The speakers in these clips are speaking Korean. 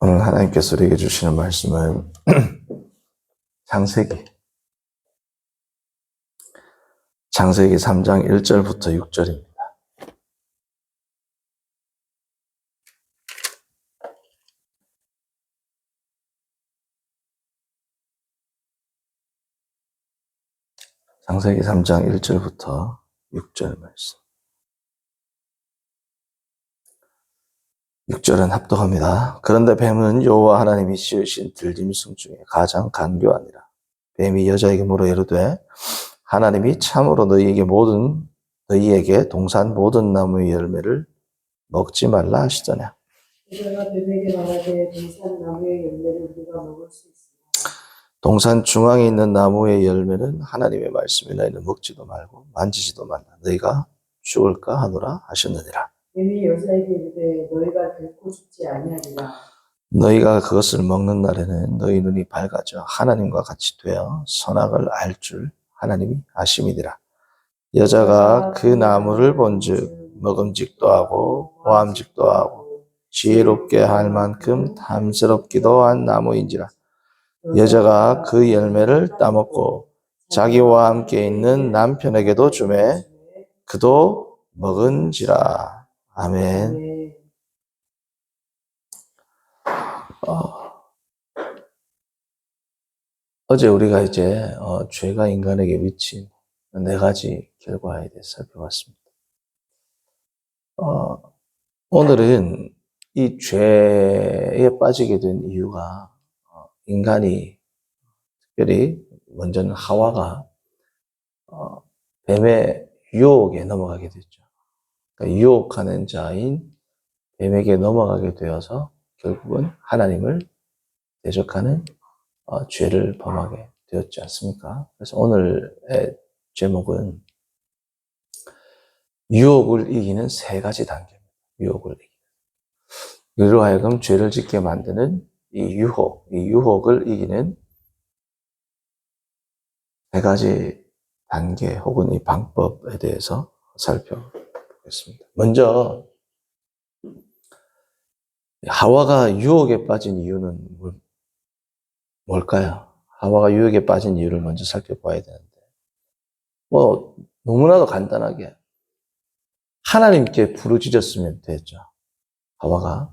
오늘 하나님께서 우리에게 주시는 말씀은 창세기 3장 1절부터 6절입니다. 창세기 3장 1절부터 6절 말씀. 6절은 합독합니다. 그런데 뱀은 여호와 하나님이 씌우신 들짐승 중에 가장 간교하니라. 뱀이 여자에게 물어 이르되 하나님이 참으로 너희에게 동산 모든 나무의 열매를 먹지 말라 하시더냐. 여자가 뱀에게 말하되 동산 나무의 열매를 우리가 먹을 수 있으나 동산 중앙에 있는 나무의 열매는 하나님의 말씀이 너희는 먹지도 말고 만지지도 말라. 너희가 죽을까 하노라 하셨느니라. 뱀이 여자에게 이르되 너희가 결코 죽지 아니하리라. 너희가 그것을 먹는 날에는 너희 눈이 밝아져 하나님과 같이 되어 선악을 알 줄 하나님이 아심이니라. 여자가 그 나무를 본즉 먹음직도 하고 보암직도 하고 지혜롭게 할 만큼 탐스럽기도 한 나무인지라. 여자가 그 열매를 따먹고 자기와 함께 있는 남편에게도 주매 그도 먹은지라. 아멘. 어제 우리가 이제 죄가 인간에게 미친 4가지 결과에 대해서 살펴봤습니다. 오늘은 이 죄에 빠지게 된 이유가 인간이 특별히 먼저는 하와가 뱀의 유혹에 넘어가게 됐죠. 그러니까 유혹하는 자인 뱀에게 넘어가게 되어서 결국은 하나님을 대적하는 죄를 범하게 되었지 않습니까? 그래서 오늘의 제목은 유혹을 이기는 3가지 단계입니다. 유혹을 이기는. 우리로 하여금 죄를 짓게 만드는 이 유혹을 이기는 3가지 단계 혹은 이 방법에 대해서 살펴보겠습니다. 먼저 하와가 유혹에 빠진 이유는 뭘까요? 하와가 유혹에 빠진 이유를 먼저 살펴봐야 되는데 너무나도 간단하게 하나님께 부르짖었으면 됐죠. 하와가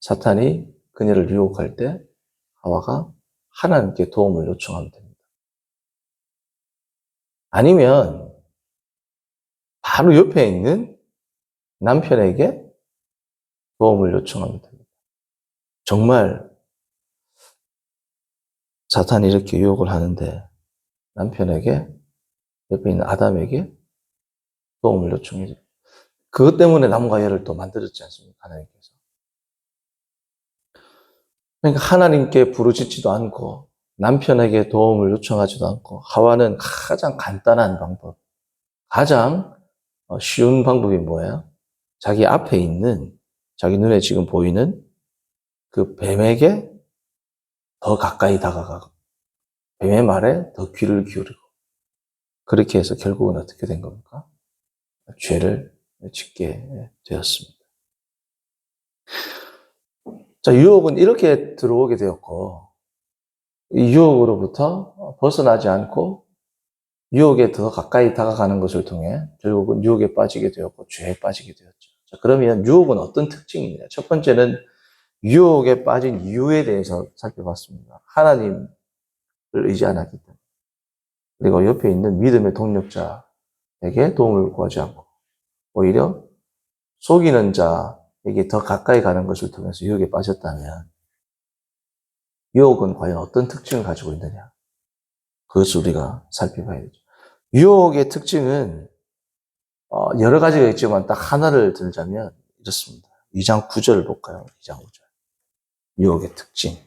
사탄이 그녀를 유혹할 때 하와가 하나님께 도움을 요청하면 됩니다. 아니면 바로 옆에 있는 남편에게 도움을 요청하면 됩니다. 정말 사탄이 이렇게 유혹을 하는데 남편에게 옆에 있는 아담에게 도움을 요청해줘. 그것 때문에 남과 여를 또 만들었지 않습니까? 하나님께서. 그러니까 하나님께 부르짖지도 않고 남편에게 도움을 요청하지도 않고 하와는 가장 간단한 방법, 가장 쉬운 방법이 뭐예요? 자기 앞에 있는, 자기 눈에 지금 보이는 그 뱀에게 더 가까이 다가가고 뱀의 말에 더 귀를 기울이고 그렇게 해서 결국은 어떻게 된 겁니까? 죄를 짓게 되었습니다. 자, 유혹은 이렇게 들어오게 되었고 이 유혹으로부터 벗어나지 않고 유혹에 더 가까이 다가가는 것을 통해 결국은 유혹에 빠지게 되었고 죄에 빠지게 되었죠. 자, 그러면 유혹은 어떤 특징이 있냐? 첫 번째는 유혹에 빠진 이유에 대해서 살펴봤습니다. 하나님을 의지 안 하기 때문에. 그리고 옆에 있는 믿음의 동력자에게 도움을 구하지 않고 오히려 속이는 자에게 더 가까이 가는 것을 통해서 유혹에 빠졌다면 유혹은 과연 어떤 특징을 가지고 있느냐? 그것을 우리가 살펴봐야 되죠. 유혹의 특징은 여러 가지가 있지만 딱 하나를 들자면 이렇습니다. 2장 9절을 볼까요? 2장 9절. 유혹의 특징.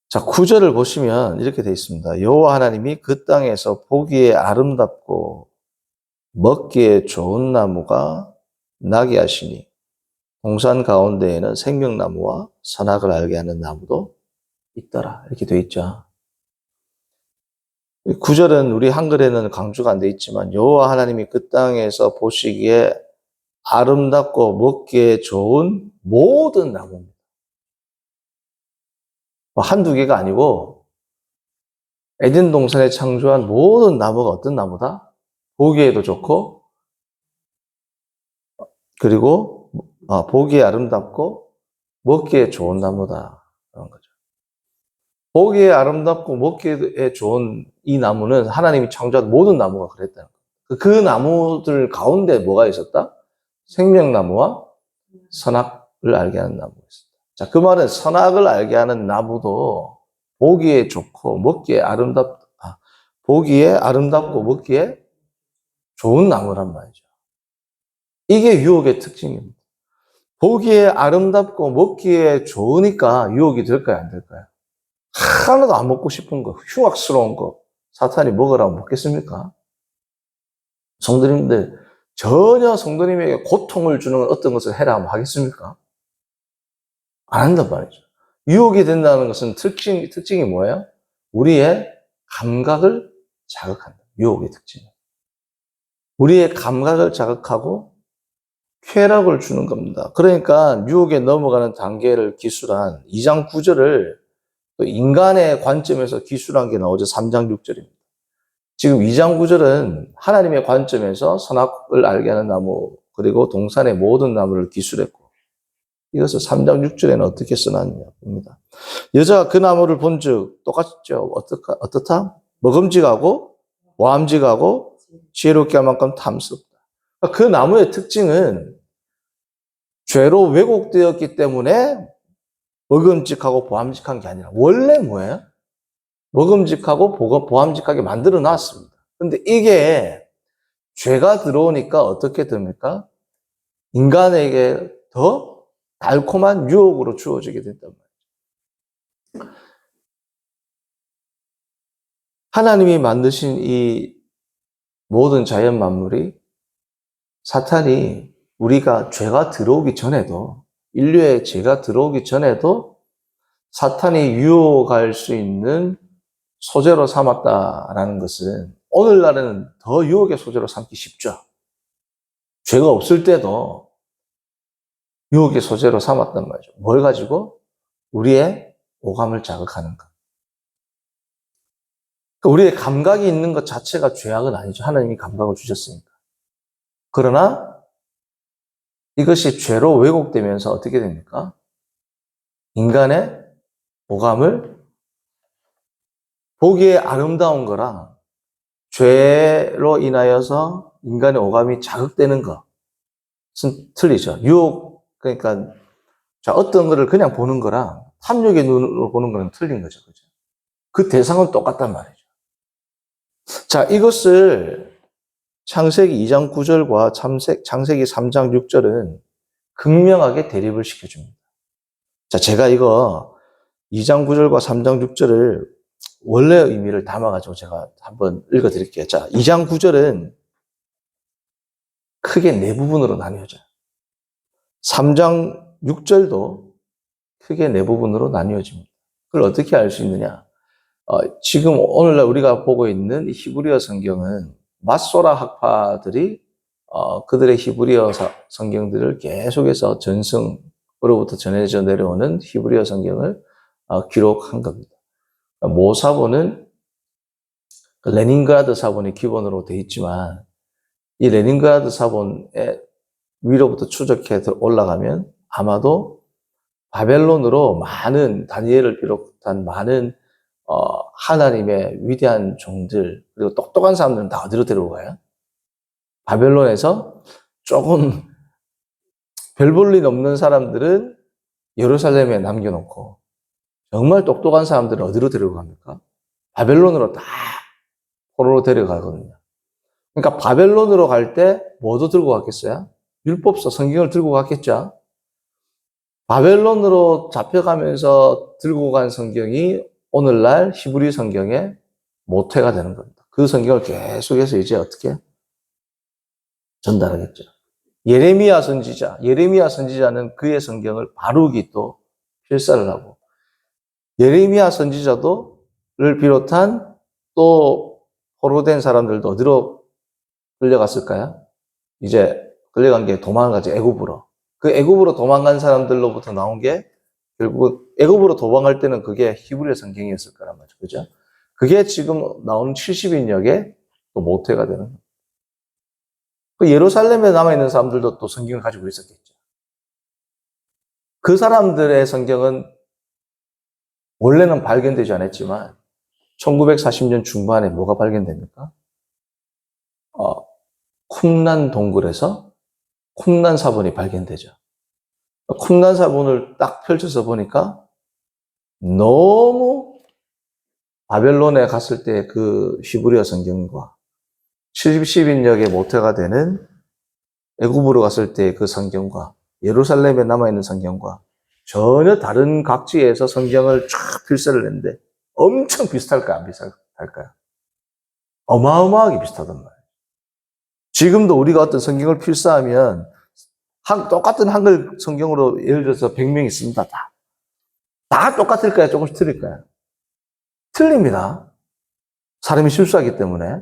자, 9절을 보시면 이렇게 되어 있습니다. 여호와 하나님이 그 땅에서 보기에 아름답고 먹기에 좋은 나무가 나게 하시니 동산 가운데에는 생명나무와 선악을 알게 하는 나무도 있더라. 이렇게 되어 있죠. 구절은 우리 한글에는 강조가 안 돼 있지만 여호와 하나님이 그 땅에서 보시기에 아름답고 먹기에 좋은 모든 나무입니다. 한두 개가 아니고 에덴 동산에 창조한 모든 나무가 어떤 나무다? 보기에도 좋고 그리고 보기에 아름답고 먹기에 좋은 나무다. 그런 거죠. 보기에 아름답고 먹기에 좋은 이 나무는 하나님이 창조한 모든 나무가 그랬다는 거예요. 그 나무들 가운데 뭐가 있었다? 생명나무와 선악을 알게 하는 나무가 있었다. 자, 그 말은 선악을 알게 하는 나무도 보기에 좋고 보기에 아름답고 먹기에 좋은 나무란 말이죠. 이게 유혹의 특징입니다. 보기에 아름답고 먹기에 좋으니까 유혹이 될까요, 안 될까요? 하나도 안 먹고 싶은 거, 흉악스러운 거, 사탄이 먹으라고 먹겠습니까? 성도님들, 전혀 성도님에게 고통을 주는 어떤 것을 해라 하면 하겠습니까? 안 한단 말이죠. 유혹이 된다는 것은 특징이 뭐예요? 우리의 감각을 자극한다. 유혹의 특징. 우리의 감각을 자극하고 쾌락을 주는 겁니다. 그러니까 유혹에 넘어가는 단계를 기술한 2장 9절을 또 인간의 관점에서 기술한 게 나오죠. 3장 6절입니다. 지금 2장 9절은 하나님의 관점에서 선악을 알게 하는 나무 그리고 동산의 모든 나무를 기술했고 이것을 3장 6절에는 어떻게 써놨냐 봅니다. 여자가 그 나무를 본즉 똑같죠. 어떻다? 먹음직하고 보암직하고 지혜롭게 할 만큼 탐스럽다. 그 나무의 특징은 죄로 왜곡되었기 때문에 먹음직하고 보암직한 게 아니라 원래 뭐예요? 먹음직하고 보암직하게 만들어 놨습니다. 근데 이게 죄가 들어오니까 어떻게 됩니까? 인간에게 더 달콤한 유혹으로 주어지게 된단 말이에요. 하나님이 만드신 이 모든 자연 만물이 사탄이 우리가 죄가 들어오기 전에도 인류의 죄가 들어오기 전에도 사탄이 유혹할 수 있는 소재로 삼았다라는 것은 오늘날에는 더 유혹의 소재로 삼기 쉽죠. 죄가 없을 때도 유혹의 소재로 삼았단 말이죠. 뭘 가지고? 우리의 오감을 자극하는 것. 우리의 감각이 있는 것 자체가 죄악은 아니죠. 하나님이 감각을 주셨으니까. 그러나 이것이 죄로 왜곡되면서 어떻게 됩니까? 인간의 오감을 보기에 아름다운 거랑 죄로 인하여서 인간의 오감이 자극되는 것은 틀리죠. 유혹, 그러니까 자, 어떤 거를 그냥 보는 거랑 탐욕의 눈으로 보는 거는 틀린 거죠. 그죠? 그 대상은 똑같단 말이죠. 자, 이것을 창세기 2장 9절과 창세기 3장 6절은 극명하게 대립을 시켜줍니다. 자, 제가 이거 2장 9절과 3장 6절을 원래 의미를 담아가지고 제가 한번 읽어드릴게요. 자, 2장 9절은 크게 네 부분으로 나뉘어져요. 3장 6절도 크게 네 부분으로 나뉘어집니다. 그걸 어떻게 알 수 있느냐? 지금 오늘날 우리가 보고 있는 히브리어 성경은 마소라 학파들이 그들의 히브리어 성경들을 계속해서 전승으로부터 전해져 내려오는 히브리어 성경을 기록한 겁니다. 모사본은 레닌그라드 사본이 기본으로 되어 있지만 이 레닌그라드 사본의 위로부터 추적해서 올라가면 아마도 바벨론으로 많은 다니엘을 비롯한 많은 하나님의 위대한 종들 그리고 똑똑한 사람들은 다 어디로 데리고 가요? 바벨론에서 조금 별 볼 일 없는 사람들은 예루살렘에 남겨놓고 정말 똑똑한 사람들은 어디로 데리고 갑니까? 바벨론으로 다 포로로 데려가거든요. 그러니까 바벨론으로 갈 때 뭐도 들고 갔겠어요? 율법서, 성경을 들고 갔겠죠? 바벨론으로 잡혀가면서 들고 간 성경이 오늘날 히브리 성경의 모태가 되는 겁니다. 그 성경을 계속해서 이제 어떻게 전달하겠죠. 예레미야 선지자는 그의 성경을 바룩이 또 필사를 하고 예레미야 선지자를 비롯한 또 포로된 사람들도 어디로 끌려갔을까요? 이제 끌려간 게 도망가지, 애굽으로. 그 애굽으로 도망간 사람들로부터 나온 게 결국 애굽으로 도망갈 때는 그게 히브리 성경이었을 거란 말이죠. 그죠? 그게 지금 나온 70인역의 또 모태가 되는 거예요. 그 예루살렘에 남아있는 사람들도 또 성경을 가지고 있었겠죠. 그 사람들의 성경은 원래는 발견되지 않았지만 1940년 중반에 뭐가 발견됩니까? 쿰란 동굴에서 쿰란 사본이 발견되죠. 쿰란 사본을 딱 펼쳐서 보니까 너무 바벨론에 갔을 때 그 히브리어 성경과 70인역의 모태가 되는 애굽으로 갔을 때 그 성경과 예루살렘에 남아있는 성경과 전혀 다른 각지에서 성경을 쫙 필사를 했는데 엄청 비슷할까요? 안 비슷할까요? 어마어마하게 비슷하단 말이에요. 지금도 우리가 어떤 성경을 필사하면 똑같은 한글 성경으로 예를 들어서 100명이 씁니다. 다 똑같을까요? 조금씩 틀릴까요? 틀립니다. 사람이 실수하기 때문에.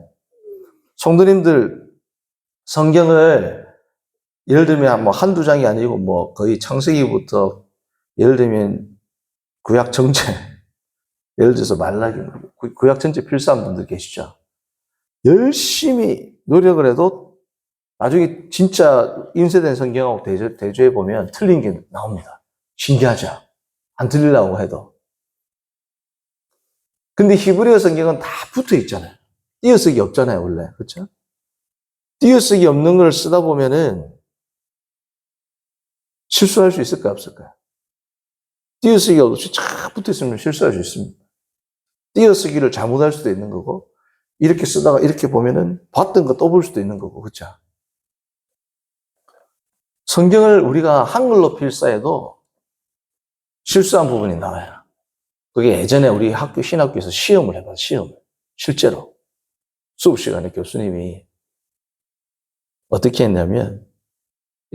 성도님들 성경을 예를 들면 뭐 한두 장이 아니고 뭐 거의 창세기부터 예를 들면 구약 전체 예를 들어서 말라기 구약 전체 필사한 분들 계시죠. 열심히 노력을 해도 나중에 진짜 인쇄된 성경하고 대조해 보면 틀린 게 나옵니다. 신기하죠. 안 틀리려고 해도. 근데 히브리어 성경은 다 붙어 있잖아요. 띄어쓰기 없잖아요, 원래. 그렇죠? 띄어쓰기 없는 걸 쓰다 보면은 실수할 수 있을까요, 없을까요? 띄어쓰기 없이 쫙 붙어 있으면 실수할 수 있습니다. 띄어쓰기를 잘못할 수도 있는 거고, 이렇게 쓰다가 이렇게 보면은 봤던 거 또 볼 수도 있는 거고, 그렇죠? 성경을 우리가 한글로 필사해도 실수한 부분이 나와요. 그게 예전에 우리 신학교에서 시험을 해봐요, 시험을. 실제로. 수업 시간에 교수님이 어떻게 했냐면,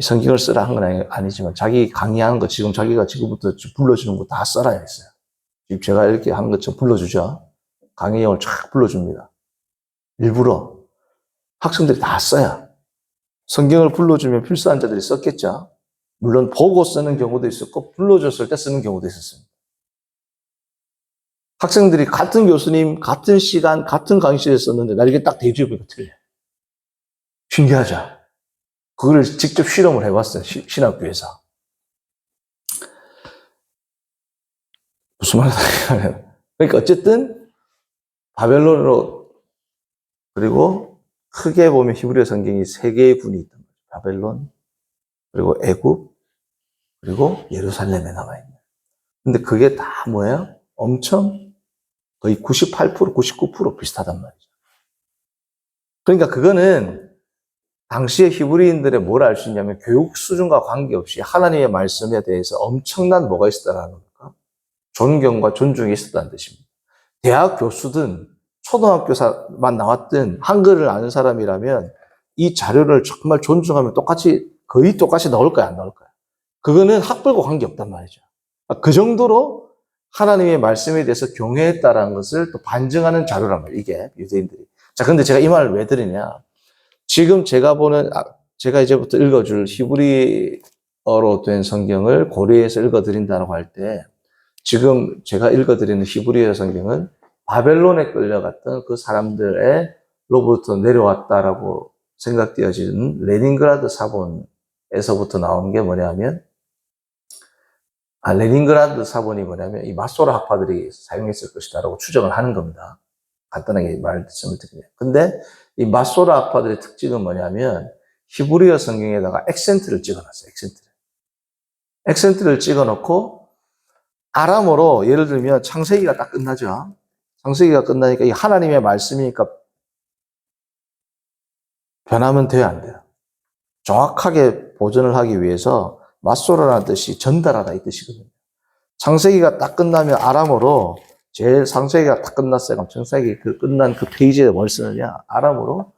성경을 쓰라 한 건 아니지만, 자기 강의하는 거 지금 자기가 지금부터 불러주는 거 다 써라 했어요. 지금 제가 이렇게 하는 것처럼 불러주죠. 강의 내용을 쫙 불러줍니다. 일부러. 학생들이 다 써야. 성경을 불러주면 필수한 자들이 썼겠죠. 물론 보고 쓰는 경우도 있었고, 불러줬을 때 쓰는 경우도 있었습니다. 학생들이 같은 교수님, 같은 시간, 같은 강의실에 썼는데, 나중에 딱 대조해보니까 틀려요. 신기하죠? 그걸 직접 실험을 해봤어요, 신학교에서. 무슨 말이야? 그러니까 어쨌든, 바벨론으로, 그리고 크게 보면 히브리어 성경이 세 개의 군이 있단 말이에요. 바벨론, 그리고 애굽, 그리고 예루살렘에 남아있는. 근데 그게 다 뭐예요? 엄청 거의 98%, 99% 비슷하단 말이죠. 그러니까 그거는 당시의 히브리인들의 뭘 알 수 있냐면 교육 수준과 관계없이 하나님의 말씀에 대해서 엄청난 뭐가 있었다는 겁니까? 존경과 존중이 있었다는 뜻입니다. 대학 교수든 초등학교만 나왔든 한글을 아는 사람이라면 이 자료를 정말 존중하면 거의 똑같이 나올까요? 안 나올까요? 그거는 학벌과 관계없단 말이죠. 그 정도로 하나님의 말씀에 대해서 경외했다라는 것을 또 반증하는 자료란 말이에요. 이게 유대인들이. 자, 근데 제가 이 말을 왜 드리냐? 지금 제가 이제부터 읽어줄 히브리어로 된 성경을 고려해서 읽어드린다고 할 때, 지금 제가 읽어드리는 히브리어 성경은 바벨론에 끌려갔던 그 사람들로부터 내려왔다라고 생각되어지는 레닌그라드 사본에서부터 나온 게 뭐냐면, 레닌그라드 사본이 뭐냐면 이 마소라 학파들이 사용했을 것이다라고 추정을 하는 겁니다. 간단하게 말씀을 드리면. 근데 이 마소라 학파들의 특징은 뭐냐면 히브리어 성경에다가 액센트를 찍어놨어요. 액센트를 찍어놓고 아람어로 예를 들면 창세기가 딱 끝나죠. 창세기가 끝나니까 이 하나님의 말씀이니까 변하면 돼요, 안 돼요? 정확하게 보존을 하기 위해서 마소라라는 뜻이 전달하다 이 뜻이거든요. 창세기가 딱 끝나면 아람어로 제일 창세기가 딱 끝났어요. 그럼 창세기 끝난 그 페이지에 뭘 쓰느냐? 아람어로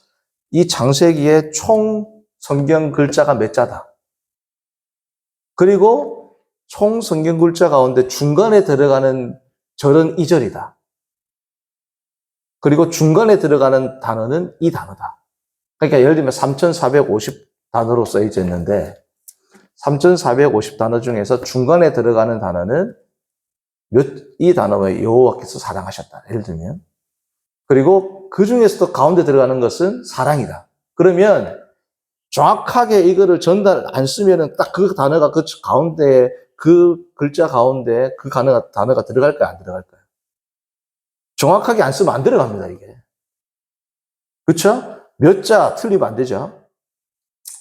이 창세기의 총 성경 글자가 몇 자다. 그리고 총 성경 글자 가운데 중간에 들어가는 절은 이 절이다. 그리고 중간에 들어가는 단어는 이 단어다. 그러니까 예를 들면 3,450 단어로 써져 있는데 3,450 단어 중에서 중간에 들어가는 단어는 이 단어가 여호와께서 사랑하셨다. 예를 들면. 그리고 그 중에서도 가운데 들어가는 것은 사랑이다. 그러면 정확하게 이거를 전달 안 쓰면은 딱 그 단어가 그 가운데, 그 글자 가운데 그 단어가 들어갈까요? 안 들어갈까요? 정확하게 안 쓰면 안 들어갑니다, 이게. 그쵸? 몇 자 틀리면 안 되죠.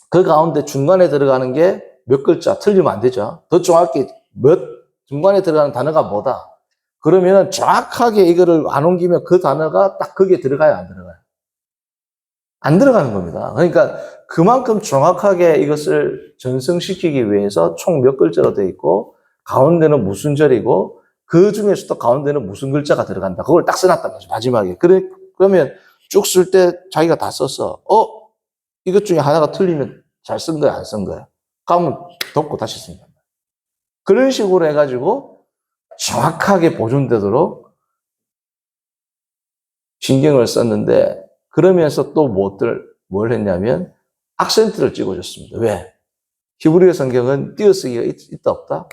그 가운데 중간에 들어가는 게 몇 글자 틀리면 안 되죠. 더 정확히 중간에 들어가는 단어가 뭐다. 그러면 정확하게 이거를 안 옮기면 그 단어가 딱 거기에 들어가요, 안 들어가요? 안 들어가는 겁니다. 그러니까 그만큼 정확하게 이것을 전승시키기 위해서 총 몇 글자로 되어 있고 가운데는 무슨 절이고 그 중에서도 가운데는 무슨 글자가 들어간다. 그걸 딱 써놨단 말이죠, 마지막에. 그러면 쭉 쓸 때 자기가 다 썼어. 이것 중에 하나가 틀리면 잘 쓴 거야, 안 쓴 거야? 그러면 덮고 다시 쓴다. 그런 식으로 해가지고 정확하게 보존되도록 신경을 썼는데 그러면서 또 뭘 했냐면 악센트를 찍어줬습니다. 왜? 히브리어 성경은 띄어쓰기가 있다 없다?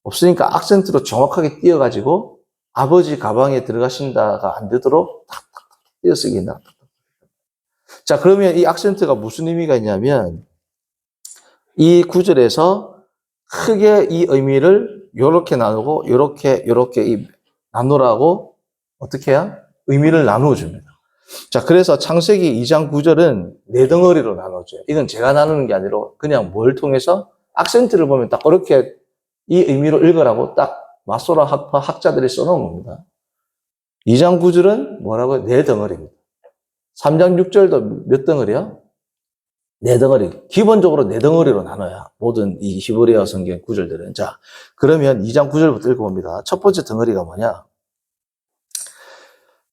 없으니까 악센트로 정확하게 띄어가지고 아버지 가방에 들어가신다가 안 되도록 탁탁탁 띄어쓰기 있나? 자, 그러면 이 악센트가 무슨 의미가 있냐면 이 구절에서 크게 이 의미를 요렇게 나누고 요렇게 이 나누라고 어떻게 해야? 의미를 나누어 줍니다. 자, 그래서 창세기 2장 9절은 네 덩어리로 나눠져요. 이건 제가 나누는 게 아니라 그냥 뭘 통해서 악센트를 보면 딱 그렇게 이 의미로 읽으라고 딱 마소라 학자들이 써놓은 겁니다. 2장 9절은 뭐라고요? 네 덩어리입니다. 3장 6절도 몇 덩어리야? 네 덩어리. 기본적으로 네 덩어리로 나눠야 모든 이 히브리어 성경 구절들은. 자, 그러면 2장 9절부터 읽어봅니다. 첫 번째 덩어리가 뭐냐?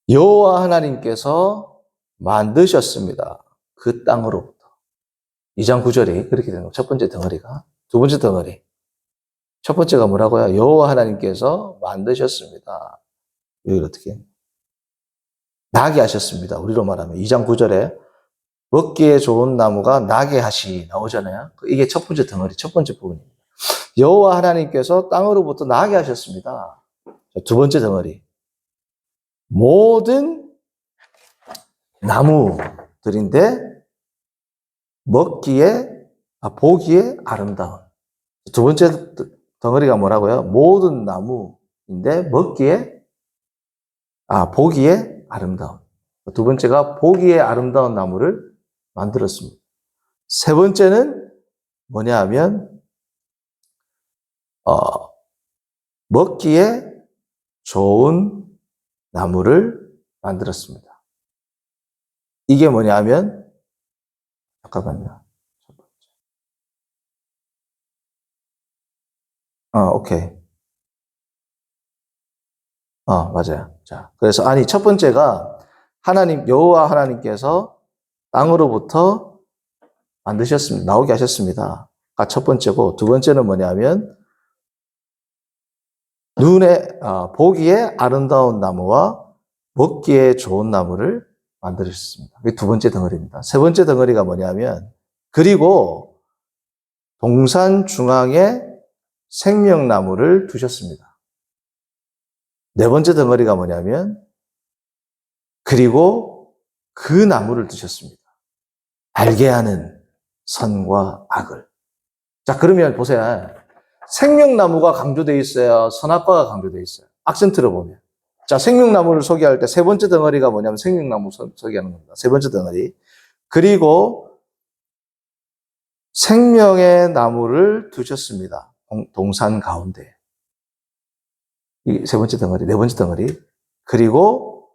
여호와 하나님께서 만드셨습니다. 그 땅으로부터. 2장 9절이 그렇게 되는 거예요. 첫 번째 덩어리가. 두 번째 덩어리. 첫 번째가 뭐라고요? 여호와 하나님께서 만드셨습니다. 여기 어떻게? 나게 하셨습니다. 우리로 말하면 2장 9절에 먹기에 좋은 나무가 나게 하시 나오잖아요. 이게 첫 번째 덩어리, 첫 번째 부분입니다. 여호와 하나님께서 땅으로부터 나게 하셨습니다. 두 번째 덩어리. 모든 나무들인데 보기에 아름다운. 두 번째 덩어리가 뭐라고요? 모든 나무인데 보기에 아름다운. 두 번째가 보기에 아름다운 나무를 만들었습니다. 세 번째는 뭐냐 하면 먹기에 좋은 나무를 만들었습니다. 이게 뭐냐 하면 잠깐만요. 오케이. 맞아요. 자, 그래서 첫 번째가 여호와 하나님께서 땅으로부터 만드셨습니다. 나오게 하셨습니다. 첫 번째고, 두 번째는 뭐냐면 보기에 아름다운 나무와 먹기에 좋은 나무를 만드셨습니다. 이게 두 번째 덩어리입니다. 세 번째 덩어리가 뭐냐면 그리고 동산 중앙에 생명나무를 두셨습니다. 네 번째 덩어리가 뭐냐면 그리고 그 나무를 두셨습니다. 알게 하는 선과 악을. 자, 그러면 보세요. 생명나무가 강조되어 있어요? 선악과가 강조되어 있어요? 악센트로 보면. 자, 생명나무를 소개할 때 세 번째 덩어리가 뭐냐면 생명나무 소개하는 겁니다. 세 번째 덩어리. 그리고 생명의 나무를 두셨습니다. 동산 가운데. 이 세 번째 덩어리, 네 번째 덩어리. 그리고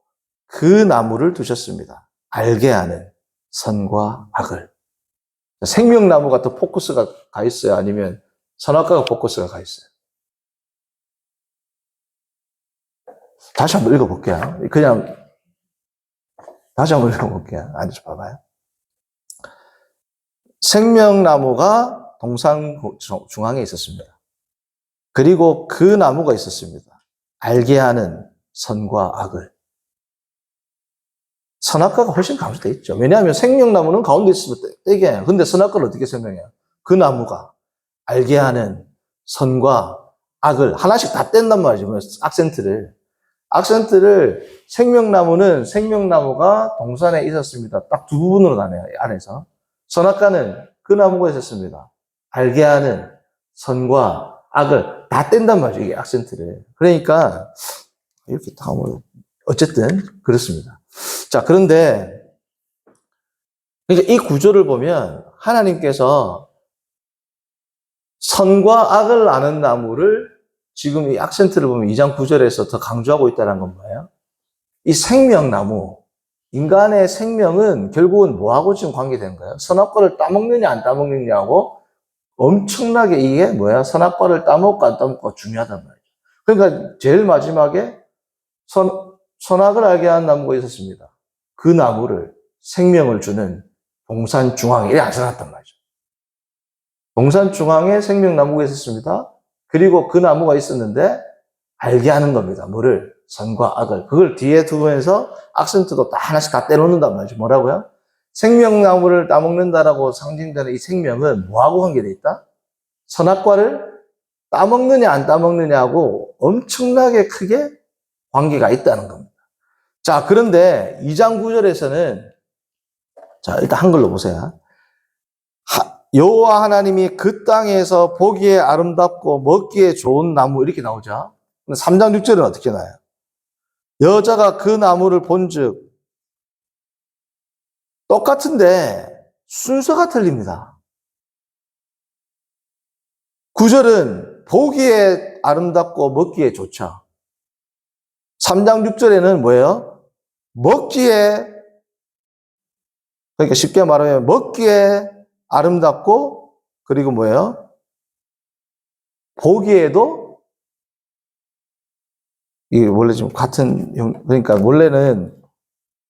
그 나무를 두셨습니다. 알게 하는 선과 악을. 생명나무가 더 포커스가 가 있어요? 아니면 선악과가 포커스가 가 있어요? 다시 한번 읽어볼게요. 다시 한번 읽어볼게요. 앉아서 봐봐요. 생명나무가 동산 중앙에 있었습니다. 그리고 그 나무가 있었습니다. 알게 하는 선과 악을. 선악과가 훨씬 강조되어 있죠. 왜냐하면 생명나무는 가운데 있으면 떼게 해요. 근데 선악과를 어떻게 설명해요? 그 나무가 알게 하는 선과 악을 하나씩 다 뗀단 말이죠. 악센트를 생명나무는 생명나무가 동산에 있었습니다. 딱 두 부분으로 나눠요. 안에서. 선악과는 그 나무가 있었습니다. 알게 하는 선과 악을 다 뗀단 말이죠. 이게 악센트를. 그러니까 이렇게 다 뭐 어쨌든 그렇습니다. 자, 그런데 그러니까 이 구조를 보면 하나님께서 선과 악을 아는 나무를 지금 이 악센트를 보면 2장 9절에서 더 강조하고 있다는 건 뭐예요? 이 생명나무, 인간의 생명은 결국은 뭐하고 지금 관계된 거예요? 선악과를 따먹느냐 안 따먹느냐하고 엄청나게 이게 뭐야? 선악과를 따먹고 안 따먹고가 중요하단 말이죠. 그러니까 제일 마지막에 선악을 알게 한 나무가 있었습니다. 그 나무를 생명을 주는 동산 중앙에 앉아놨단 말이죠. 동산 중앙에 생명나무가 있었습니다. 그리고 그 나무가 있었는데 알게 하는 겁니다. 뭐를? 선과 악을. 그걸 뒤에 두면서 악센트도 다 하나씩 다 떼놓는단 말이죠. 뭐라고요? 생명나무를 따먹는다라고 상징되는 이 생명은 뭐하고 관계되어 있다? 선악과를 따먹느냐 안 따먹느냐하고 엄청나게 크게 관계가 있다는 겁니다. 자, 그런데 2장 9절에서는 자, 일단 한글로 보세요. 여호와 하나님이 그 땅에서 보기에 아름답고 먹기에 좋은 나무 이렇게 나오죠. 3장 6절은 어떻게 나와요? 여자가 그 나무를 본즉 똑같은데 순서가 틀립니다. 9절은 보기에 아름답고 먹기에 좋죠. 3장 6절에는 뭐예요? 먹기에, 그러니까 쉽게 말하면 먹기에 아름답고, 그리고 뭐예요? 보기에도, 이게 원래 좀 같은, 그러니까 원래는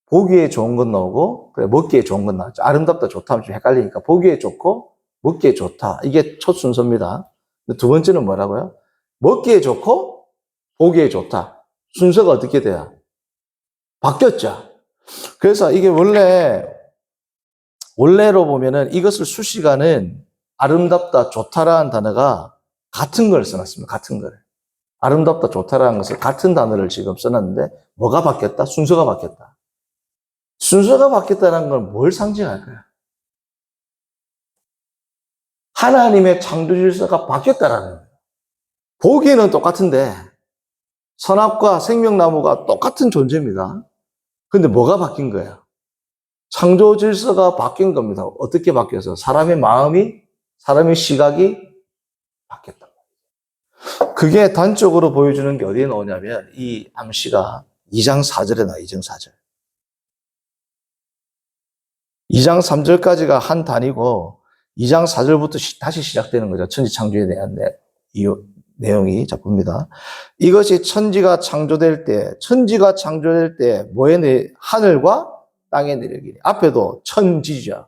보기에 좋은 건 나오고, 그래, 먹기에 좋은 건 나오죠. 아름답다, 좋다 하면 좀 헷갈리니까, 보기에 좋고, 먹기에 좋다. 이게 첫 순서입니다. 두 번째는 뭐라고요? 먹기에 좋고, 보기에 좋다. 순서가 어떻게 돼요? 바뀌었죠. 그래서 이게 원래로 보면은 이것을 수식하는 아름답다, 좋다라는 단어가 같은 걸 써놨습니다. 같은 걸. 아름답다, 좋다라는 것을 같은 단어를 지금 써놨는데 뭐가 바뀌었다? 순서가 바뀌었다. 순서가 바뀌었다는 건 뭘 상징할까요? 하나님의 창조 질서가 바뀌었다라는 거예요. 보기에는 똑같은데 선악과 생명나무가 똑같은 존재입니다. 근데 뭐가 바뀐 거예요? 창조 질서가 바뀐 겁니다. 어떻게 바뀌어서? 사람의 마음이, 사람의 시각이 바뀌었다. 그게 단적으로 보여주는 게 어디에 나오냐면 이 암시가 2장 4절에 나와요. 2장 4절. 2장 3절까지가 한 단위고 2장 4절부터 다시 시작되는 거죠. 천지 창조에 대한 내용이. 자, 봅니다. 이것이 천지가 창조될 때 뭐에 하늘과 땅의 내력이니. 앞에도 천지죠.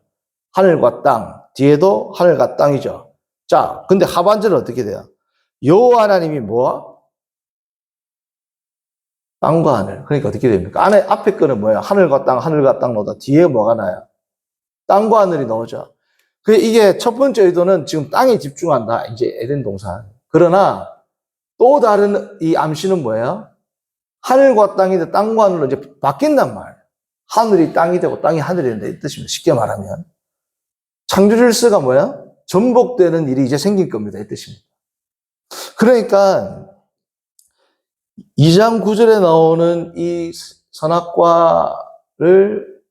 하늘과 땅. 뒤에도 하늘과 땅이죠. 자, 근데 하반절은 어떻게 돼요? 여호와 하나님이 뭐야? 땅과 하늘. 그러니까 어떻게 됩니까? 앞에 거는 뭐예요? 하늘과 땅 나오다. 뒤에 뭐가 나요? 땅과 하늘이 나오죠. 이게 첫 번째 의도는 지금 땅에 집중한다. 이제 에덴 동산. 그러나 또 다른 이 암시는 뭐예요? 하늘과 땅이 땅과 하늘로 이제 바뀐단 말이에요. 하늘이 땅이 되고 땅이 하늘이 된다. 이 뜻입니다. 쉽게 말하면. 창조 질서가 뭐야? 전복되는 일이 이제 생길 겁니다. 이 뜻입니다. 그러니까 2장 9절에 나오는 이 선악과를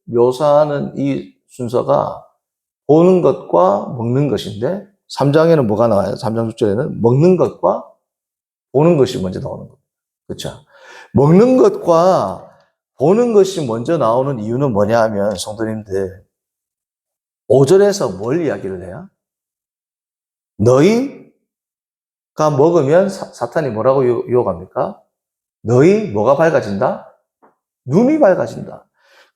묘사하는 이 순서가 보는 것과 먹는 것인데 3장에는 뭐가 나와요? 3장 6절에는 먹는 것과 보는 것이 먼저 나오는 겁니다. 그렇죠? 먹는 것과 보는 것이 먼저 나오는 이유는 뭐냐 하면 성도님들 5절에서 뭘 이야기를 해요? 너희가 먹으면 사탄이 뭐라고 유혹합니까? 너희 뭐가 밝아진다? 눈이 밝아진다.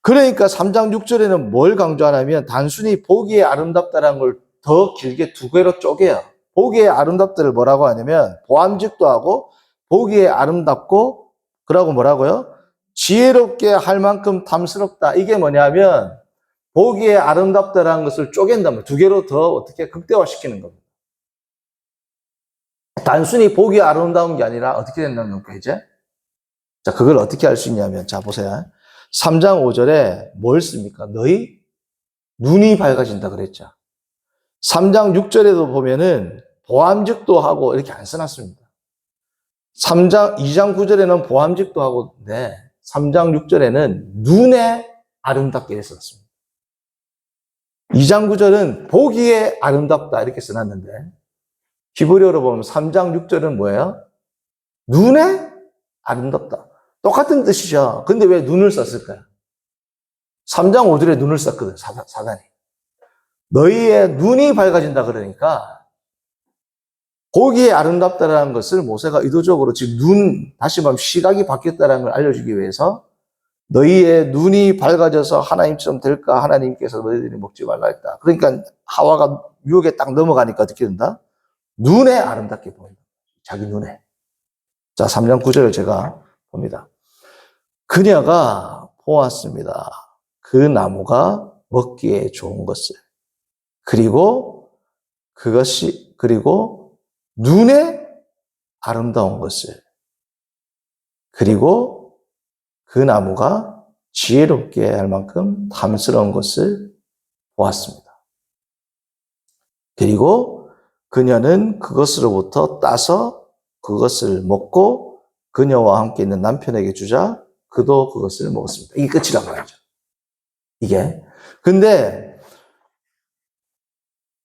그러니까 3장 6절에는 뭘 강조하냐면 단순히 보기에 아름답다라는 걸 더 길게 두 개로 쪼개요. 보기에 아름답다를 뭐라고 하냐면 보암직도 하고 보기에 아름답고 그러고 뭐라고요? 지혜롭게 할 만큼 탐스럽다. 이게 뭐냐면 보기에 아름답다라는 것을 쪼갠다면 두 개로 더 어떻게 극대화시키는 겁니다. 단순히 보기에 아름다운 게 아니라 어떻게 된다는 겁니까, 이제? 자, 그걸 어떻게 할 수 있냐면, 자, 보세요. 3장 5절에 뭘 씁니까? 너희 눈이 밝아진다 그랬죠. 3장 6절에도 보면은 보암직도 하고 이렇게 안 써놨습니다. 2장 9절에는 보암직도 하고, 네. 3장 6절에는 눈에 아름답게 했었습니다. 2장 9절은 보기에 아름답다 이렇게 써놨는데 히브리어로 보면 3장 6절은 뭐예요? 눈에 아름답다. 똑같은 뜻이죠. 근데 왜 눈을 썼을까요? 3장 5절에 눈을 썼거든, 사단이. 너희의 눈이 밝아진다 그러니까 보기에 아름답다라는 것을 모세가 의도적으로 지금 다시 말하면 시각이 바뀌었다는 걸 알려주기 위해서 너희의 눈이 밝아져서 하나님처럼 될까? 하나님께서 너희들이 먹지 말라 했다. 그러니까 하와가 유혹에 딱 넘어가니까 어떻게 된다? 눈에 아름답게 보인다. 자기 눈에. 자, 3장 9절을 제가 봅니다. 그녀가 보았습니다. 그 나무가 먹기에 좋은 것을. 그리고 눈에 아름다운 것을. 그리고 그 나무가 지혜롭게 할 만큼 탐스러운 것을 보았습니다. 그리고 그녀는 그것으로부터 따서 그것을 먹고 그녀와 함께 있는 남편에게 주자 그도 그것을 먹었습니다. 이게 끝이란 말이죠. 이게. 근데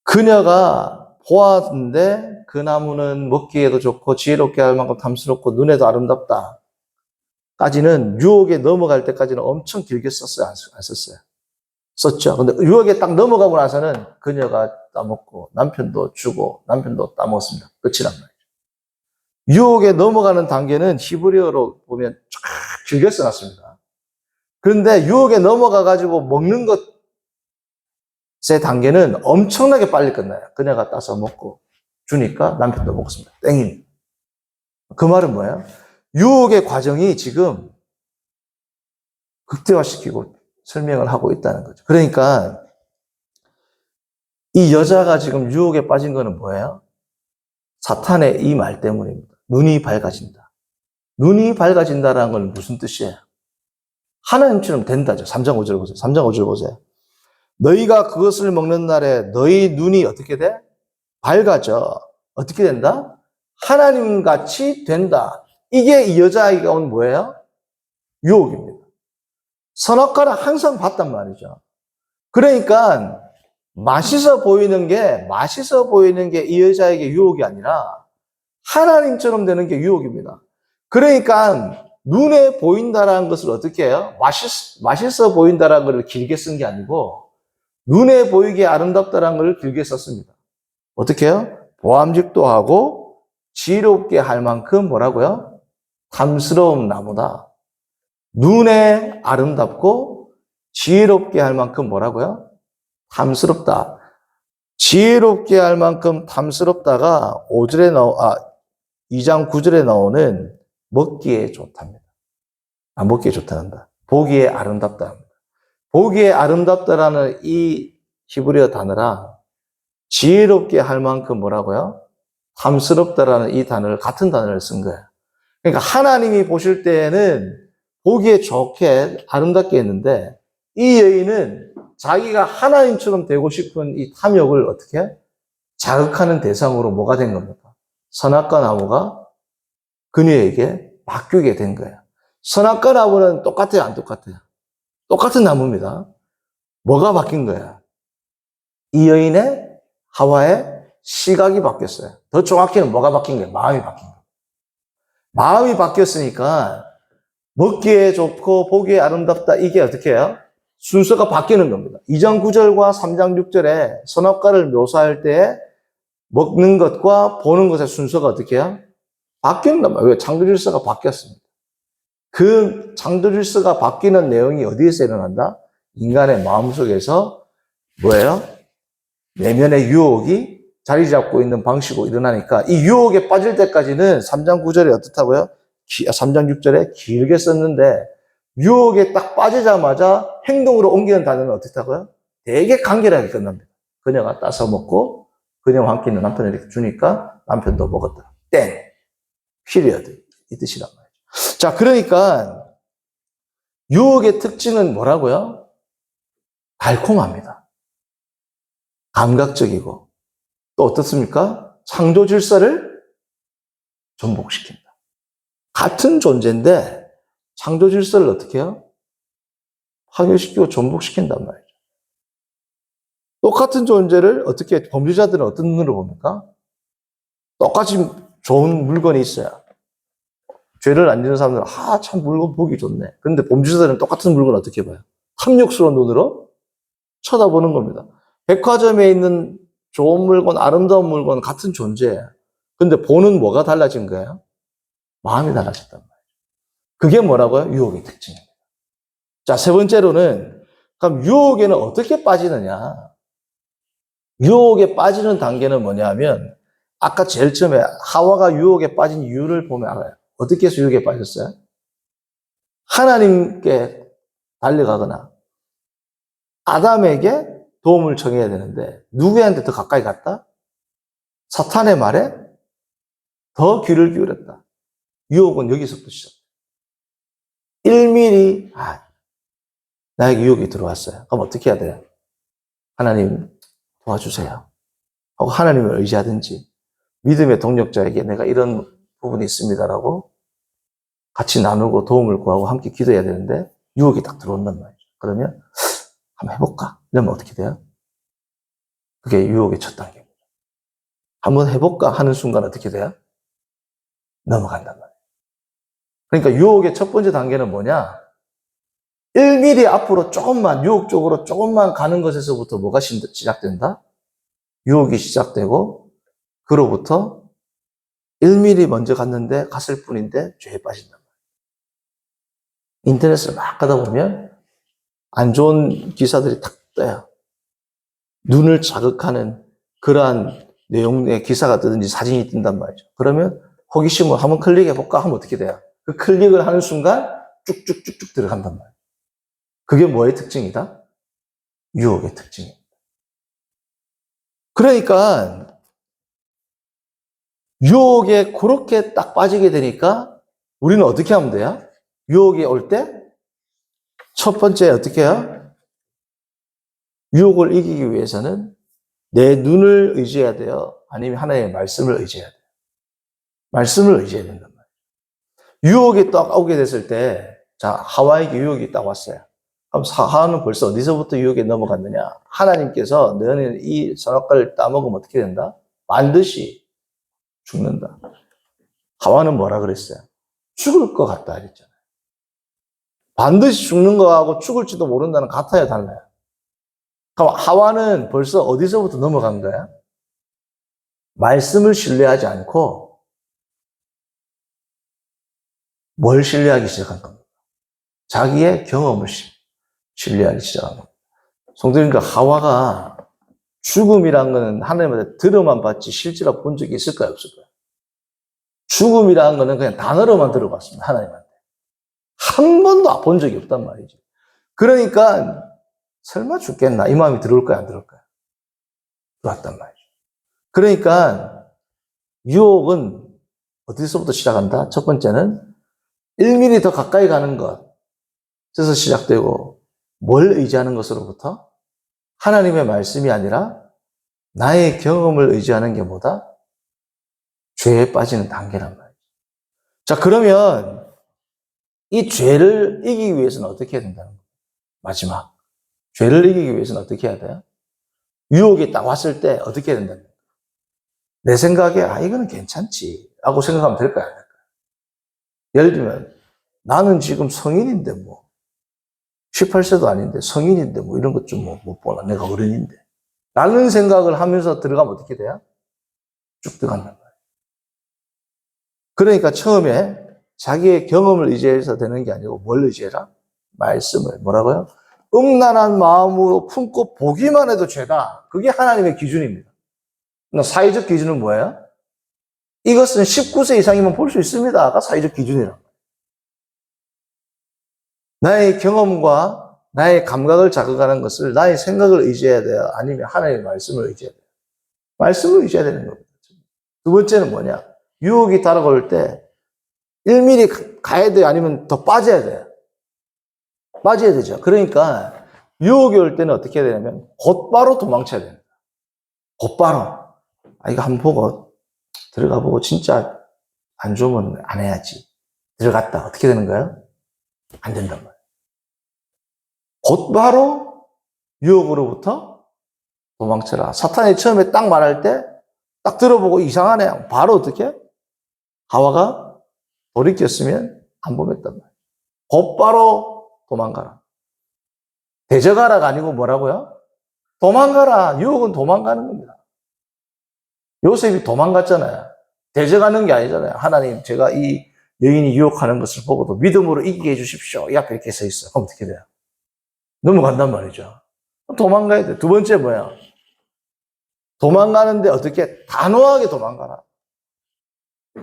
그녀가 보았는데 그 나무는 먹기에도 좋고 지혜롭게 할 만큼 탐스럽고 눈에도 아름답다. 까지는 유혹에 넘어갈 때까지는 엄청 길게 썼어요? 안 썼어요? 썼죠. 근데 유혹에 딱 넘어가고 나서는 그녀가 따먹고 남편도 주고 남편도 따먹었습니다. 끝이란 말이죠. 유혹에 넘어가는 단계는 히브리어로 보면 쫙 길게 써놨습니다. 그런데 유혹에 넘어가가지고 먹는 것의 단계는 엄청나게 빨리 끝나요. 그녀가 따서 먹고 주니까 남편도 먹습니다. 땡입니다. 그 말은 뭐예요? 유혹의 과정이 지금 극대화시키고 설명을 하고 있다는 거죠. 그러니까 이 여자가 지금 유혹에 빠진 거는 뭐예요? 사탄의 이 말 때문입니다. 눈이 밝아진다. 눈이 밝아진다라는 건 무슨 뜻이에요? 하나님처럼 된다죠. 3장 5절 보세요. 3장 5절 보세요. 너희가 그것을 먹는 날에 너희 눈이 어떻게 돼? 밝아져. 어떻게 된다? 하나님같이 된다. 이게 이 여자아이가 온 뭐예요? 유혹입니다. 선악과를 항상 봤단 말이죠. 그러니까 맛있어 보이는 게 이 여자에게 유혹이 아니라 하나님처럼 되는 게 유혹입니다. 그러니까 눈에 보인다라는 것을 어떻게 해요? 맛있어 보인다라는 걸 길게 쓴 게 아니고 눈에 보이게 아름답다라는 걸 길게 썼습니다. 어떻게 해요? 보암직도 하고 지혜롭게 할 만큼 뭐라고요? 탐스러운 나무다. 눈에 아름답고 지혜롭게 할 만큼 뭐라고요? 탐스럽다. 지혜롭게 할 만큼 탐스럽다가 2장 9절에 나오는 먹기에 좋답니다. 먹기에 좋다는다. 보기에 아름답다. 보기에 아름답다라는 이 히브리어 단어랑 지혜롭게 할 만큼 뭐라고요? 탐스럽다라는 이 단어를 같은 단어를 쓴 거예요. 그러니까 하나님이 보실 때에는 보기에 좋게 아름답게 했는데 이 여인은 자기가 하나님처럼 되고 싶은 이 탐욕을 어떻게 자극하는 대상으로 뭐가 된 겁니까? 선악과 나무가 그녀에게 바뀌게 된 거예요. 선악과 나무는 똑같아요, 안 똑같아요? 똑같은 나무입니다. 뭐가 바뀐 거야? 이 여인의 하와의 시각이 바뀌었어요. 더 정확히는 뭐가 바뀐 거예요? 마음이 바뀐 거예요. 마음이 바뀌었으니까 먹기에 좋고 보기에 아름답다. 이게 어떻게 해요? 순서가 바뀌는 겁니다. 2장 9절과 3장 6절에 선악과를 묘사할 때 먹는 것과 보는 것의 순서가 어떻게 해요? 바뀐단 말이에요. 왜? 창조 질서가 바뀌었습니다. 그 창조 질서가 바뀌는 내용이 어디에서 일어난다? 인간의 마음속에서 뭐예요? 내면의 유혹이 자리 잡고 있는 방식으로 일어나니까 이 유혹에 빠질 때까지는 3장 9절에 어떻다고요? 3장 6절에 길게 썼는데 유혹에 딱 빠지자마자 행동으로 옮기는 단어는 어떻다고요? 되게 간결하게 끝납니다. 그녀가 따서 먹고 그녀와 함께 있는 남편에게 주니까 남편도 먹었다. 땡. 피리어드. 이 뜻이란 말이죠. 자, 그러니까 유혹의 특징은 뭐라고요? 달콤합니다. 감각적이고 또 어떻습니까? 창조 질서를 전복시킨다. 같은 존재인데 창조 질서를 어떻게 해요? 파괴시키고 전복시킨단 말이죠. 똑같은 존재를 어떻게 범죄자들은 어떤 눈으로 봅니까? 똑같이 좋은 물건이 있어야 죄를 안 지는 사람들은 참 물건 보기 좋네. 그런데 범죄자들은 똑같은 물건을 어떻게 봐요? 탐욕스러운 눈으로 쳐다보는 겁니다. 백화점에 있는 좋은 물건, 아름다운 물건 같은 존재예요. 근데 보는 뭐가 달라진 거예요? 마음이 달라졌단 말이에요. 그게 뭐라고요? 유혹의 특징입니다. 자, 세 번째로는 그럼 유혹에는 어떻게 빠지느냐? 유혹에 빠지는 단계는 뭐냐면 아까 제일 처음에 하와가 유혹에 빠진 이유를 보면 알아요. 어떻게 해서 유혹에 빠졌어요? 하나님께 달려가거나 아담에게 도움을 청해야 되는데 누구한테 더 가까이 갔다? 사탄의 말에 더 귀를 기울였다. 유혹은 여기서부터 시작. 1mm 나에게 유혹이 들어왔어요. 그럼 어떻게 해야 돼요? 하나님 도와주세요. 하고 하나님을 의지하든지 믿음의 동력자에게 내가 이런 부분이 있습니다라고 같이 나누고 도움을 구하고 함께 기도해야 되는데 유혹이 딱 들어온단 말이죠. 그러면 한번 해볼까? 이러면 어떻게 돼요? 그게 유혹의 첫 단계입니다. 한번 해볼까 하는 순간 어떻게 돼요? 넘어간단 말이에요. 그러니까 유혹의 첫 번째 단계는 뭐냐? 1mm 앞으로 조금만, 유혹 쪽으로 조금만 가는 것에서부터 뭐가 시작된다? 유혹이 시작되고, 그로부터 1mm 먼저 갔을 뿐인데 죄에 빠진단 말이에요. 인터넷을 막 가다 보면 안 좋은 기사들이 탁 떠요. 눈을 자극하는 그러한 내용의 기사가 뜨든지 사진이 뜬단 말이죠. 그러면 호기심을 한번 클릭해볼까 하면 어떻게 돼요? 그 클릭을 하는 순간 쭉쭉쭉쭉 들어간단 말이에요. 그게 뭐의 특징이다? 유혹의 특징입니다. 그러니까 유혹에 그렇게 딱 빠지게 되니까 우리는 어떻게 하면 돼요? 유혹이 올 때 첫 번째 어떻게 해요? 유혹을 이기기 위해서는 내 눈을 의지해야 돼요? 아니면 하나님의 말씀을 의지해야 돼요? 말씀을 의지해야 된단 말이에요. 유혹이 딱 오게 됐을 때, 자, 하와에게 유혹이 딱 왔어요. 그럼 하와는 벌써 어디서부터 유혹에 넘어갔느냐? 하나님께서 너는 이 선악과를 따먹으면 어떻게 된다? 반드시 죽는다. 하와는 뭐라 그랬어요? 죽을 것 같다 그랬잖아요. 반드시 죽는 거하고 죽을지도 모른다는 같아요, 달라요? 그럼 하와는 벌써 어디서부터 넘어간 거야? 말씀을 신뢰하지 않고 뭘 신뢰하기 시작한 겁니다. 자기의 경험을 신뢰하기 시작한 겁니다. 성도님과 하와가 죽음이란 거는 하나님한테 들어만 봤지 실제로 본 적이 있을까요? 없을까요? 죽음이라는 거는 그냥 단어로만 들어봤습니다. 하나님한테. 한 번도 본 적이 없단 말이죠. 그러니까 설마 죽겠나? 이 마음이 들어올까요? 안 들어올까요? 들어왔단 말이죠. 그러니까 유혹은 어디서부터 시작한다? 첫 번째는 1mm 더 가까이 가는 것에서 시작되고 뭘 의지하는 것으로부터 하나님의 말씀이 아니라 나의 경험을 의지하는 게 뭐다? 죄에 빠지는 단계란 말이죠. 자, 그러면 이 죄를 이기기 위해서는 어떻게 해야 된다는 거예요? 마지막. 죄를 이기기 위해서는 어떻게 해야 돼요? 유혹이 딱 왔을 때 어떻게 해야 된다는 거예요? 내 생각에, 이거는 괜찮지. 라고 생각하면 될까요? 안 될까요? 예를 들면, 나는 지금 성인인데 18세도 아닌데 성인인데 이런 것 좀 못 보나. 내가 어른인데. 라는 생각을 하면서 들어가면 어떻게 돼요? 쭉 들어간단 말이에요. 그러니까 처음에 자기의 경험을 의지해서 되는 게 아니고 뭘 의지해라? 말씀을. 뭐라고요? 음란한 마음으로 품고 보기만 해도 죄다. 그게 하나님의 기준입니다. 사회적 기준은 뭐예요? 이것은 19세 이상이면 볼 수 있습니다가 사회적 기준이라고. 나의 경험과 나의 감각을 자극하는 것을 나의 생각을 의지해야 돼요? 아니면 하나님의 말씀을 의지해야 돼요? 말씀을 의지해야 되는 겁니다. 두 번째는 뭐냐? 유혹이 다가올 때 1mm 가야 돼요? 아니면 더 빠져야 돼요? 빠져야 되죠. 그러니까 유혹이 올 때는 어떻게 해야 되냐면 곧바로 도망쳐야 됩니다. 곧바로. 이거 한번 보고 들어가 보고 진짜 안 좋으면 안 해야지. 들어갔다. 어떻게 되는 거예요? 안 된단 말이에요. 곧바로 유혹으로부터 도망쳐라. 사탄이 처음에 딱 말할 때 딱 들어보고 이상하네. 바로 어떻게? 하와가 돌이켰으면 안 범했단 말이에요. 곧바로 도망가라. 대적하라가 아니고 뭐라고요? 도망가라. 유혹은 도망가는 겁니다. 요셉이 도망갔잖아요. 대적하는 게 아니잖아요. 하나님, 제가 이 여인이 유혹하는 것을 보고도 믿음으로 이기게 해주십시오. 이 앞에 이렇게 서 있어요. 그럼 어떻게 돼요? 넘어간단 말이죠. 도망가야 돼. 두 번째 뭐야? 도망가는데 어떻게? 단호하게 도망가라.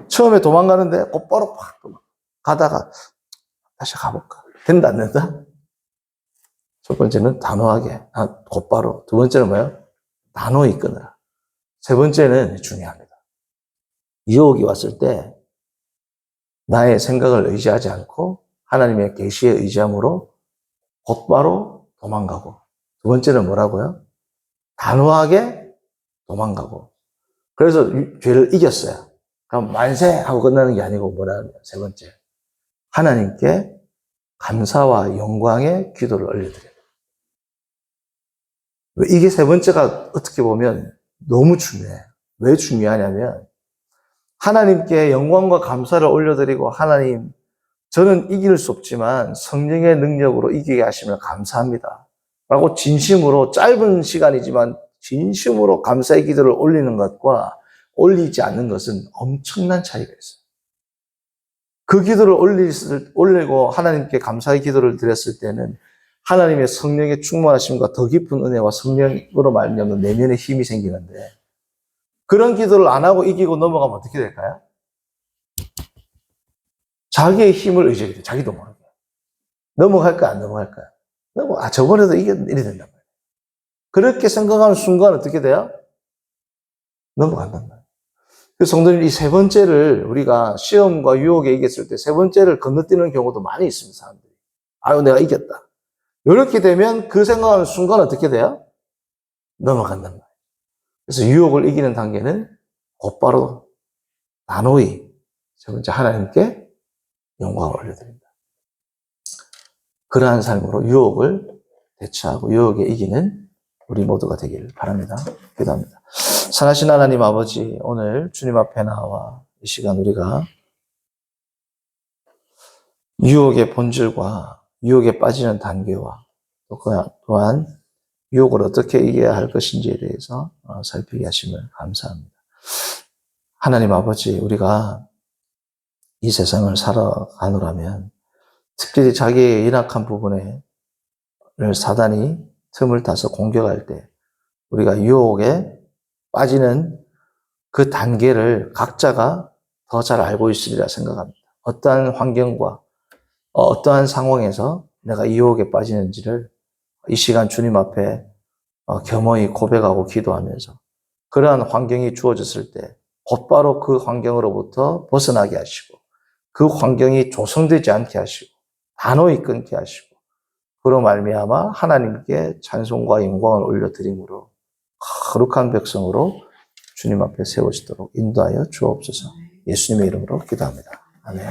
처음에 도망가는데 곧바로 팍 가다가 다시 가볼까? 된다, 안 된다? 첫 번째는 단호하게, 곧바로. 두 번째는 뭐예요? 단호히 끊어라. 세 번째는 중요합니다. 유혹이 왔을 때 나의 생각을 의지하지 않고 하나님의 계시에 의지함으로 곧바로 도망가고, 두 번째는 뭐라고요? 단호하게 도망가고. 그래서 죄를 이겼어요. 그럼 만세 하고 끝나는 게 아니고 뭐라면 세 번째, 하나님께 감사와 영광의 기도를 올려드려요. 이게 세 번째가 어떻게 보면 너무 중요해요. 왜 중요하냐면 하나님께 영광과 감사를 올려드리고, 하나님, 저는 이길 수 없지만 성령의 능력으로 이기게 하시면 감사합니다 라고 진심으로, 짧은 시간이지만 진심으로 감사의 기도를 올리는 것과 올리지 않는 것은 엄청난 차이가 있어요. 그 기도를 올리고 하나님께 감사의 기도를 드렸을 때는 하나님의 성령의 충만하심과 더 깊은 은혜와 성령으로 말미암는 내면의 힘이 생기는데, 그런 기도를 안 하고 이기고 넘어가면 어떻게 될까요? 자기의 힘을 의지하게 돼요. 자기도 모르게. 넘어갈까 안 넘어갈까요? 저번에도 이게 이래 된단 말이에요. 그렇게 생각하는 순간 어떻게 돼요? 넘어간단 말이에요. 그래서 성도님, 이 세 번째를 우리가 시험과 유혹에 이겼을 때 세 번째를 건너뛰는 경우도 많이 있습니다, 사람들이. 내가 이겼다. 이렇게 되면 그 생각하는 순간 어떻게 돼요? 넘어간단 말이에요. 그래서 유혹을 이기는 단계는 곧바로 단호히 세 번째, 하나님께 영광을 올려드립니다. 그러한 삶으로 유혹을 대처하고 유혹에 이기는 우리 모두가 되기를 바랍니다. 기도합니다. 선하신 하나님 아버지, 오늘 주님 앞에 나와 이 시간 우리가 유혹의 본질과 유혹에 빠지는 단계와 또한 유혹을 어떻게 이겨야 할 것인지에 대해서 살피게 하심을 감사합니다. 하나님 아버지, 우리가 이 세상을 살아가노라면 특별히 자기의 연약한 부분을 사단이 틈을 타서 공격할 때 우리가 유혹에 빠지는 그 단계를 각자가 더 잘 알고 있으리라 생각합니다. 어떠한 환경과 어떠한 상황에서 내가 유혹에 빠지는지를 이 시간 주님 앞에 겸허히 고백하고 기도하면서 그러한 환경이 주어졌을 때 곧바로 그 환경으로부터 벗어나게 하시고, 그 환경이 조성되지 않게 하시고 단호히 끊게 하시고, 그로 말미암아 하나님께 찬송과 영광을 올려드림으로 거룩한 백성으로 주님 앞에 세워지도록 인도하여 주옵소서. 예수님의 이름으로 기도합니다. 아멘.